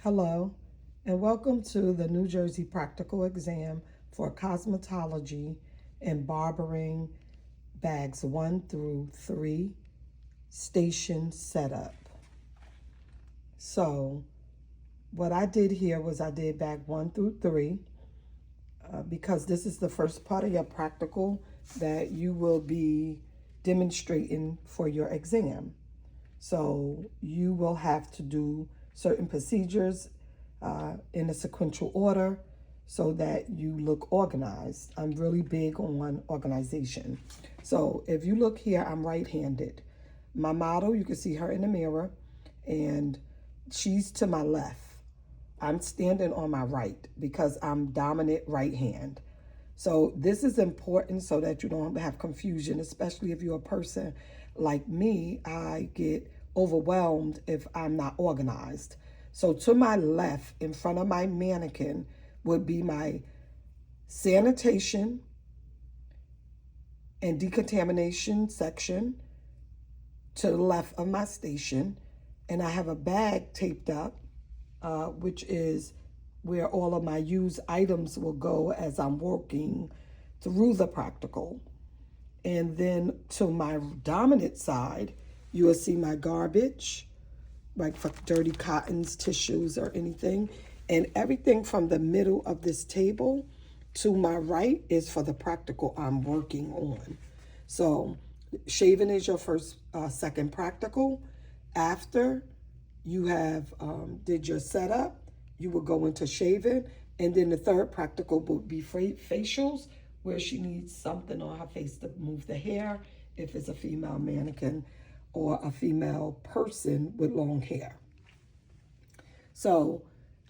Hello, and welcome to the New Jersey Practical Exam for Cosmetology and Barbering Bags 1 through 3 Station Setup. So, what I did here was I did bag 1 through 3 because this is the first part of your practical that you will be demonstrating for your exam. So, you will have to do certain procedures in a sequential order so that you look organized. I'm really big on organization. So if you look here, I'm right-handed. My model, you can see her in the mirror, and she's to my left. I'm standing on my right because I'm dominant right hand. So this is important so that you don't have confusion, especially if you're a person like me. I get overwhelmed if I'm not organized. So to my left, in front of my mannequin, would be my sanitation and decontamination section to the left of my station. And I have a bag taped up, which is where all of my used items will go as I'm working through the practical. And then to my dominant side, you will see my garbage, like for dirty cottons, tissues, or anything. And everything from the middle of this table to my right is for the practical I'm working on. So shaving is your first, second practical. After you have did your setup, you will go into shaving. And then the third practical would be facials, where she needs something on her face to move the hair, if it's a female mannequin or a female person with long hair. So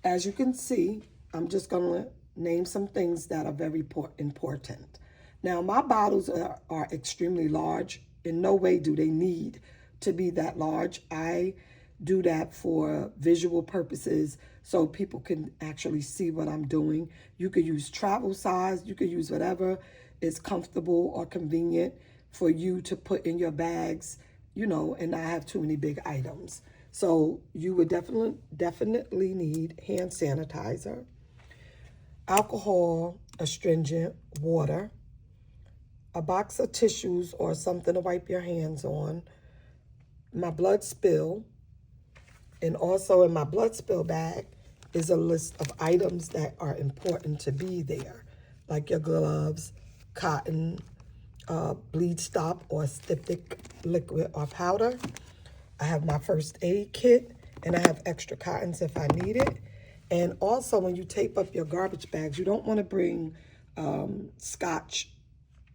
as you can see, I'm just gonna name some things that are very important. Now, my bottles are extremely large. In no way do they need to be that large. I do that for visual purposes so people can actually see what I'm doing. You could use travel size, you could use whatever is comfortable or convenient for you to put in your bags, and not have too many big items. So you would definitely need hand sanitizer, alcohol, astringent, water, a box of tissues or something to wipe your hands on, my blood spill, and also in my blood spill bag is a list of items that are important to be there, like your gloves, cotton, bleed stop or styptic liquid or powder. I have my first aid kit, and I have extra cottons if I need it. And also, when you tape up your garbage bags, you don't want to bring scotch,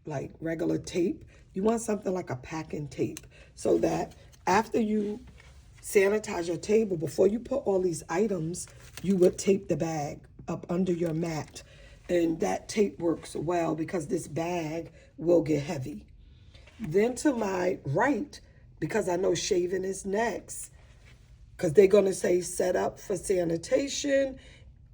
like regular tape. You want something like a packing tape, so that after you sanitize your table, before you put all these items, you would tape the bag up under your mat. And that tape works well because this bag will get heavy. Then to my right, because I know shaving is next, because they're going to say set up for sanitation,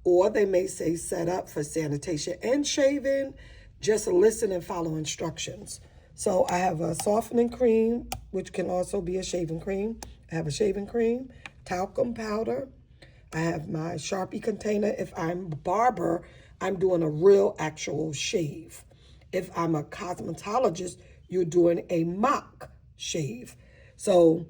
or they may say set up for sanitation and shaving. Just listen and follow instructions. So I have a softening cream, which can also be a shaving cream. I have a shaving cream, talcum powder. I have my Sharpie container. If I'm a barber, I'm doing a real actual shave. If I'm a cosmetologist, you're doing a mock shave. So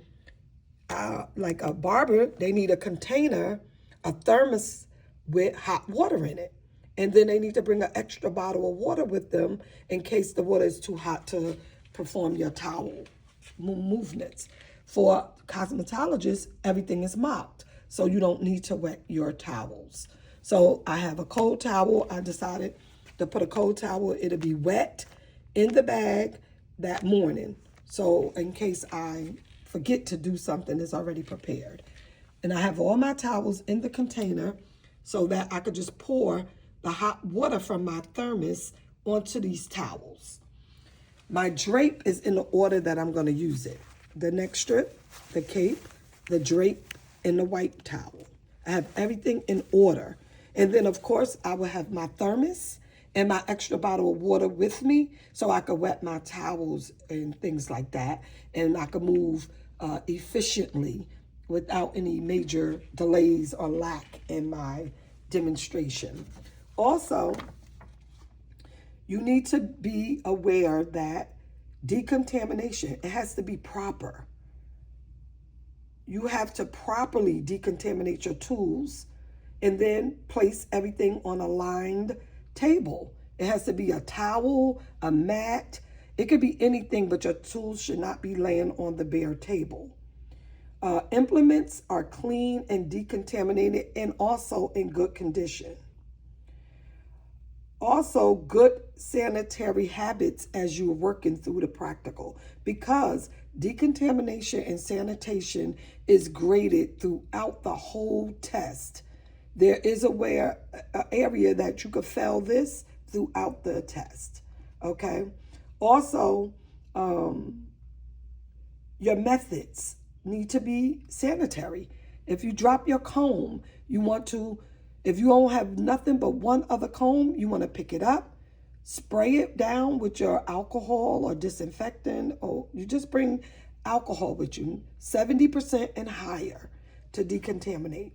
like a barber, they need a container, a thermos with hot water in it. And then they need to bring an extra bottle of water with them in case the water is too hot to perform your towel movements. For cosmetologists, everything is mocked, so you don't need to wet your towels. So I have a cold towel. I decided to put a cold towel. It'll be wet in the bag that morning. So in case I forget to do something, it's already prepared. And I have all my towels in the container so that I could just pour the hot water from my thermos onto these towels. My drape is in the order that I'm going to use it. The neck strip, the cape, the drape, and the white towel. I have everything in order. And then, of course, I will have my thermos and my extra bottle of water with me so I could wet my towels and things like that. And I could move efficiently without any major delays or lack in my demonstration. Also, you need to be aware that decontamination, it has to be proper. You have to properly decontaminate your tools and then place everything on a lined table. It has to be a towel, a mat. It could be anything, but your tools should not be laying on the bare table. Implements are clean and decontaminated and also in good condition. Also, good sanitary habits as you're working through the practical, because decontamination and sanitation is graded throughout the whole test. There is a area that you could fail this throughout the test, okay? Also, your methods need to be sanitary. If you drop your comb, if you don't have nothing but one other comb, you want to pick it up, spray it down with your alcohol or disinfectant, or you just bring alcohol with you, 70% and higher to decontaminate.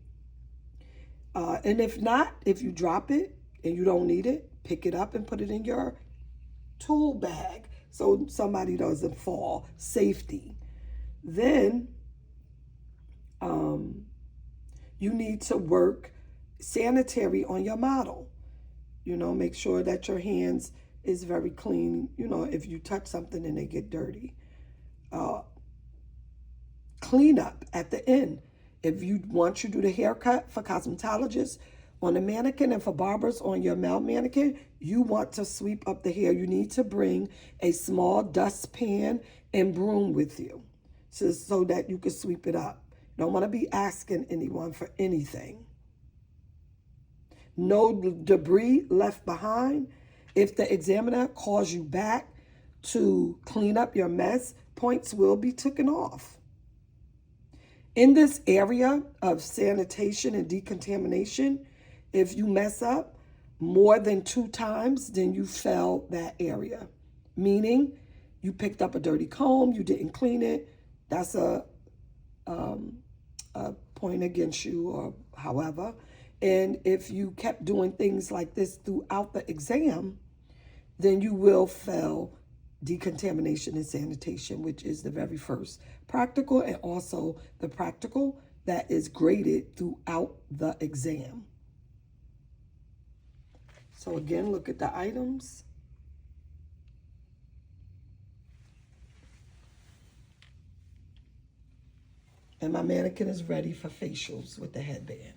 And if not, if you drop it and you don't need it, pick it up and put it in your tool bag so somebody doesn't fall. Safety. Then you need to work sanitary on your model. Make sure that your hands is very clean. If you touch something and they get dirty. Clean up at the end. If you want to do the haircut for cosmetologists on the mannequin and for barbers on your male mannequin, you want to sweep up the hair. You need to bring a small dustpan and broom with you so that you can sweep it up. You don't want to be asking anyone for anything. No debris left behind. If the examiner calls you back to clean up your mess, points will be taken off. In this area of sanitation and decontamination, if you mess up more than 2 times, then you failed that area. Meaning, you picked up a dirty comb, you didn't clean it. That's a point against you, or however. And if you kept doing things like this throughout the exam, then you will fail decontamination and sanitation, which is the very first practical, and also the practical that is graded throughout the exam. So again, look at the items. And my mannequin is ready for facials with the headband.